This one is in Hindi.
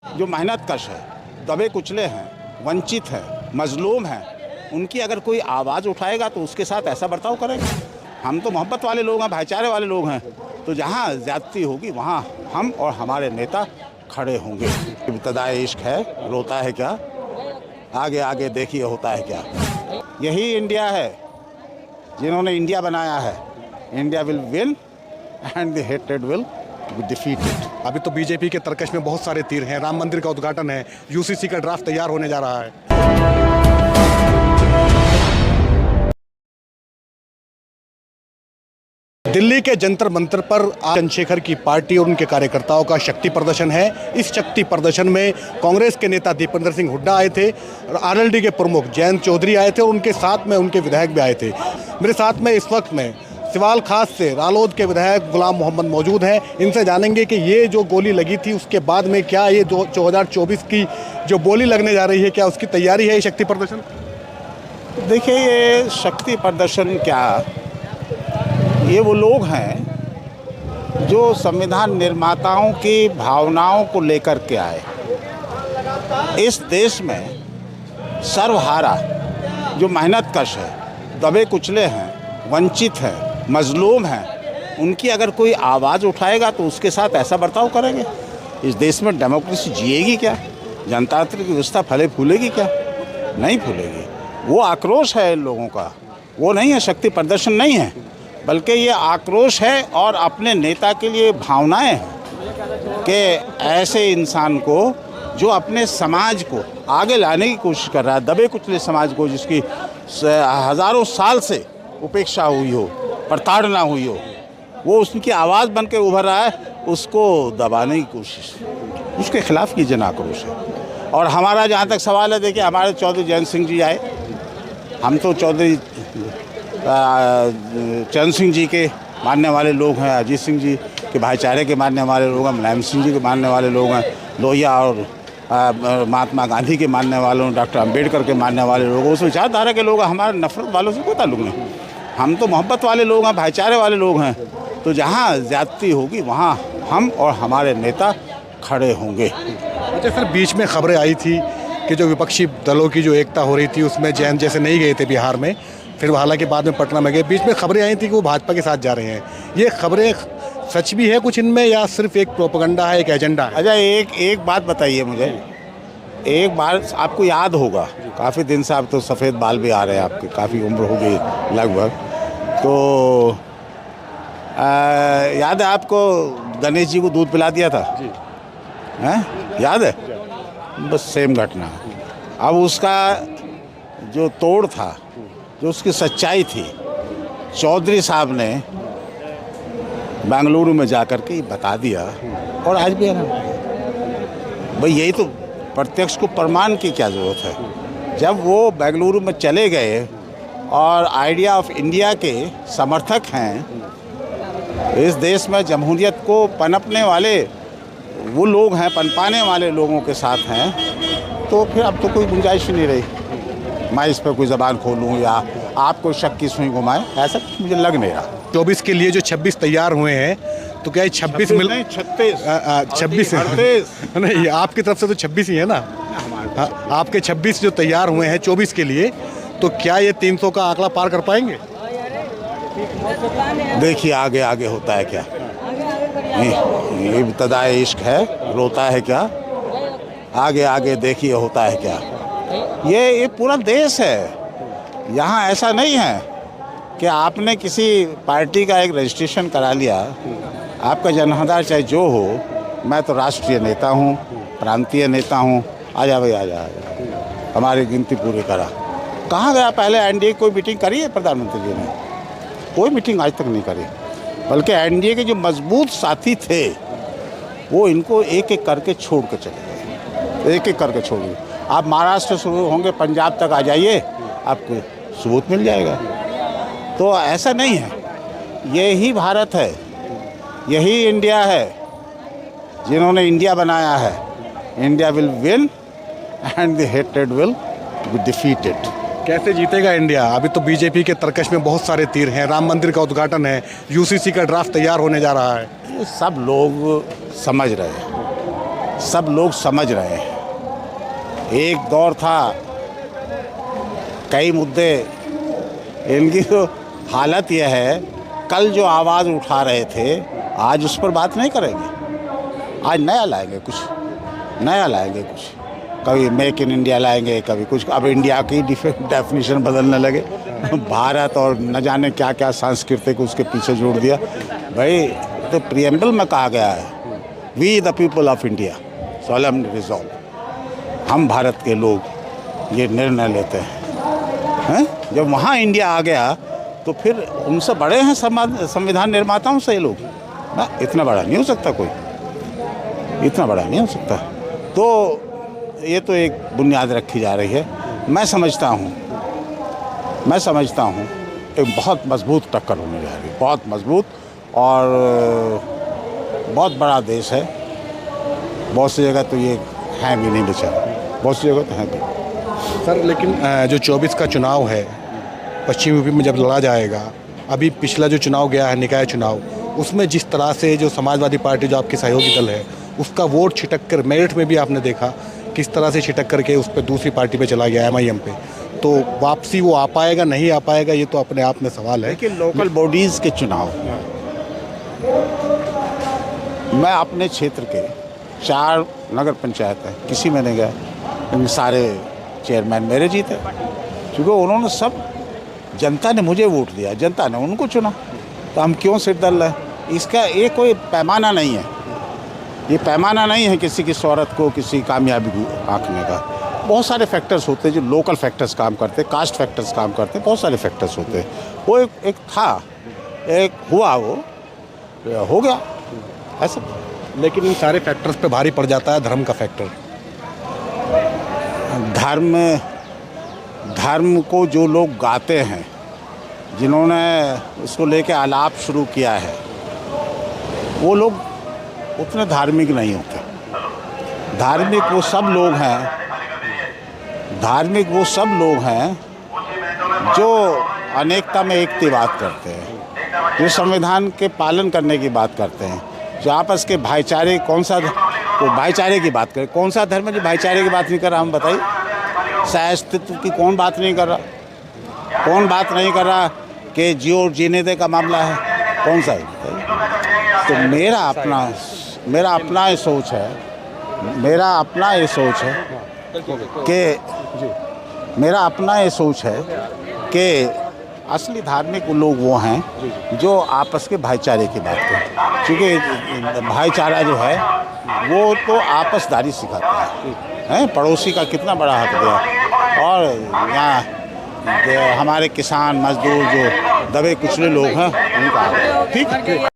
जो मेहनत कश है, दबे कुचले हैं, वंचित हैं, मजलूम हैं, उनकी अगर कोई आवाज़ उठाएगा तो उसके साथ ऐसा बर्ताव करेंगे। हम तो मोहब्बत वाले लोग हैं, भाईचारे वाले लोग हैं, तो जहाँ ज़्यादती होगी वहाँ हम और हमारे नेता खड़े होंगे। इब्तिदाई इश्क है, रोता है क्या, आगे आगे देखिए होता है क्या। यही इंडिया है जिन्होंने इंडिया बनाया है। India will win and the hated will be defeated. अभी तो बीजेपी के तरकश में बहुत सारे तीर हैं। राम मंदिर का उद्घाटन है, यूसीसी का ड्राफ्ट तैयार होने जा रहा है। दिल्ली के जंतर मंतर पर चंद्रशेखर की पार्टी और उनके कार्यकर्ताओं का शक्ति प्रदर्शन है। इस शक्ति प्रदर्शन में कांग्रेस के नेता दीपेंद्र सिंह हुड्डा आए थे, आरएलडी के प्रमुख जयंत चौधरी आए थे और उनके साथ में उनके विधायक भी आए थे। मेरे साथ में इस वक्त में सिवाल खास से रालोद के विधायक गुलाम मोहम्मद मौजूद हैं। इनसे जानेंगे कि ये जो गोली लगी थी उसके बाद में क्या ये 2024 की जो बोली लगने जा रही है, क्या उसकी तैयारी है ये शक्ति प्रदर्शन? देखिए, ये शक्ति प्रदर्शन क्या, ये वो लोग हैं जो संविधान निर्माताओं की भावनाओं को लेकर के आए। इस देश में सर्वहारा जो मेहनत कश है, दबे कुचले हैं, वंचित हैं, मजलूम हैं, उनकी अगर कोई आवाज़ उठाएगा तो उसके साथ ऐसा बर्ताव करेंगे। इस देश में डेमोक्रेसी जिएगी क्या? जनतांत्रिक व्यवस्था फले फूलेगी क्या? नहीं फूलेगी। वो आक्रोश है इन लोगों का, वो नहीं है, शक्ति प्रदर्शन नहीं है, बल्कि ये आक्रोश है और अपने नेता के लिए भावनाएं हैं कि ऐसे इंसान को जो अपने समाज को आगे लाने की कोशिश कर रहा है, दबे कुचले समाज को जिसकी हज़ारों साल से उपेक्षा हुई हो, प्रताड़ना हुई हो, वो उसकी आवाज़ बन के उभर रहा है, उसको दबाने की कोशिश, उसके खिलाफ की जन आक्रोश है। और हमारा जहाँ तक सवाल है, देखिए, हमारे चौधरी जयंत सिंह जी आए, हम तो चौधरी चरण सिंह जी के मानने वाले लोग हैं, अजीत सिंह जी के भाईचारे के मानने वाले लोग हैं, मुलायम सिंह जी के मानने वाले लोग हैं, लोहिया और महात्मा गांधी के मानने वालों, डॉक्टर अंबेडकर के मानने वाले लोग, उस विचारधारा के लोग हैं। हमारे नफरत वालों से कोई ताल्लुक नहीं। हम तो मोहब्बत वाले लोग हैं, भाईचारे वाले लोग हैं, तो जहाँ ज़्यादती होगी वहाँ हम और हमारे नेता खड़े होंगे। अच्छा सर, बीच में खबरें आई थी कि जो विपक्षी दलों की जो एकता हो रही थी उसमें जैन जैसे नहीं गए थे बिहार में, फिर हालांकि बाद में पटना में गए। बीच में खबरें आई थी कि वो भाजपा के साथ जा रहे हैं। ये खबरें सच भी है कुछ इनमें, या सिर्फ एक प्रोपेगेंडा है, एक एजेंडा है? अच्छा, एक बात बताइए मुझे। एक बार आपको याद होगा, काफ़ी दिन से आप तो सफ़ेद बाल भी आ रहे हैं, आपकी काफ़ी उम्र हो गई लगभग, तो याद है आपको गणेश जी को दूध पिला दिया था जी? हैं, याद है? बस सेम घटना। अब उसका जो तोड़ था, जो उसकी सच्चाई थी, चौधरी साहब ने बेंगलुरु में जाकर के बता दिया और आज भी है ना भाई, यही तो प्रत्यक्ष को प्रमाण की क्या ज़रूरत है। जब वो बेंगलुरु में चले गए और आइडिया ऑफ इंडिया के समर्थक हैं, इस देश में जमहूरियत को पनपने वाले वो लोग हैं, पनपाने वाले लोगों के साथ हैं, तो फिर अब तो कोई गुंजाइश ही नहीं रही मैं इस पर कोई ज़बान खोलूँ या आपको शक की सुई घुमाए, ऐसा मुझे लग नहीं रहा। 24 के लिए जो 26 तैयार हुए हैं, तो क्या 26 मिल नहीं 36 नहीं, आपकी तरफ से तो 26 ही है ना? आपके 26 जो तैयार हुए हैं 24 के लिए, तो क्या ये 300 का आंकड़ा पार कर पाएंगे? देखिए, आगे आगे होता है क्या। इब्तिदाई इश्क है, रोता है क्या, आगे आगे देखिए होता है क्या। ये पूरा देश है। यहाँ ऐसा नहीं है कि आपने किसी पार्टी का एक रजिस्ट्रेशन करा लिया, आपका जनाधार चाहे जो हो, मैं तो राष्ट्रीय नेता हूँ, प्रांतीय नेता हूँ, आजा भाई आजा, हमारी गिनती पूरी करा। कहाँ गया? पहले एनडीए कोई मीटिंग करी है प्रधानमंत्री जी ने? कोई मीटिंग आज तक नहीं करी, बल्कि एनडीए के जो मजबूत साथी थे वो इनको एक एक करके छोड़ के चले गए, एक एक करके छोड़ गए। आप महाराष्ट्र से शुरू होंगे, पंजाब तक आ जाइए, आपको सबूत मिल जाएगा। तो ऐसा नहीं है, यही भारत है, यही इंडिया है जिन्होंने इंडिया बनाया है। India will win and the hated will be defeated. कैसे जीतेगा इंडिया? अभी तो बीजेपी के तरकश में बहुत सारे तीर हैं। राम मंदिर का उद्घाटन है, यूसीसी का ड्राफ्ट तैयार होने जा रहा है। ये सब लोग समझ रहे हैं सब लोग समझ रहे हैं। एक दौर था, कई मुद्दे, इनकी तो हालत यह है, कल जो आवाज़ उठा रहे थे आज उस पर बात नहीं करेंगे। आज नया लाएंगे, कुछ नया लाएंगे, कुछ कभी मेक इन इंडिया लाएंगे, कभी कुछ। अब इंडिया की डेफिनेशन बदलने लगे, भारत और न जाने क्या क्या सांस्कृतिक उसके पीछे जोड़ दिया। भाई तो प्रियम्बल में कहा गया है, we the people of India solemnly resolve, हम भारत के लोग ये निर्णय लेते हैं। जब वहाँ इंडिया आ गया तो फिर उनसे बड़े हैं संविधान निर्माताओं से ये लोग ना, इतना बड़ा नहीं हो सकता कोई, इतना बड़ा नहीं हो सकता। तो ये तो एक बुनियाद रखी जा रही है। मैं समझता हूँ एक बहुत मजबूत टक्कर होने जा रही है, बहुत मजबूत, और बहुत बड़ा देश है। बहुत सी जगह तो ये हैं भी नहीं बेचारा, बहुत सी जगह तो हैं भी। सर लेकिन जो 24 का चुनाव है पश्चिम यूपी में जब लड़ा जाएगा, अभी पिछला जो चुनाव गया है निकाय चुनाव, उसमें जिस तरह से जो समाजवादी पार्टी जो आपकी सहयोगी दल है उसका वोट छिटक कर, मेरिट में भी आपने देखा किस तरह से छिटक करके उस पर दूसरी पार्टी पे चला गया MIM पे, तो वापसी वो आ पाएगा नहीं आ पाएगा ये तो अपने आप में सवाल है। लेकिन लोकल बॉडीज़ के चुनाव, मैं अपने क्षेत्र के 4 नगर पंचायत है, किसी में नहीं गया, लेकिन सारे चेयरमैन मेरे जीते, क्योंकि उन्होंने सब, जनता ने मुझे वोट दिया, जनता ने उनको चुना, तो हम क्यों सिर दल रहे हैं? इसका ये कोई पैमाना नहीं है, ये पैमाना नहीं है किसी की शोहरत को, किसी कामयाबी को आंकने का। बहुत सारे फैक्टर्स होते हैं जो लोकल फैक्टर्स काम करते हैं, कास्ट फैक्टर्स काम करते हैं, बहुत सारे फैक्टर्स होते हैं। वो एक था, एक हुआ, वो हो गया ऐसा। लेकिन इन सारे फैक्टर्स पे भारी पड़ जाता है धर्म का फैक्टर। धर्म को जो लोग गाते हैं, जिन्होंने इसको लेके आलाप शुरू किया है, वो लोग उतने धार्मिक नहीं होते। धार्मिक वो सब लोग हैं जो अनेकता में एक की बात करते हैं, जो संविधान के पालन करने की बात करते हैं, जो आपस के भाईचारे, तो भाईचारे की बात करें। कौन सा धर्म है जो भाईचारे की बात नहीं कर रहा? हम बताइए, सहअस्तित्व की कौन बात नहीं कर रहा? कौन बात नहीं कर रहा कि जियो और जीने दे का मामला है? कौन सा है बताइए? तो मेरा अपना ये सोच है कि असली धार्मिक लोग वो हैं जो आपस के भाईचारे की बात करें, क्योंकि भाईचारा जो है वो तो आपसदारी सिखाता है। पड़ोसी का कितना बड़ा हक दिया, और यहाँ हमारे किसान मजदूर जो दबे कुचले लोग हैं उनका, ठीक है।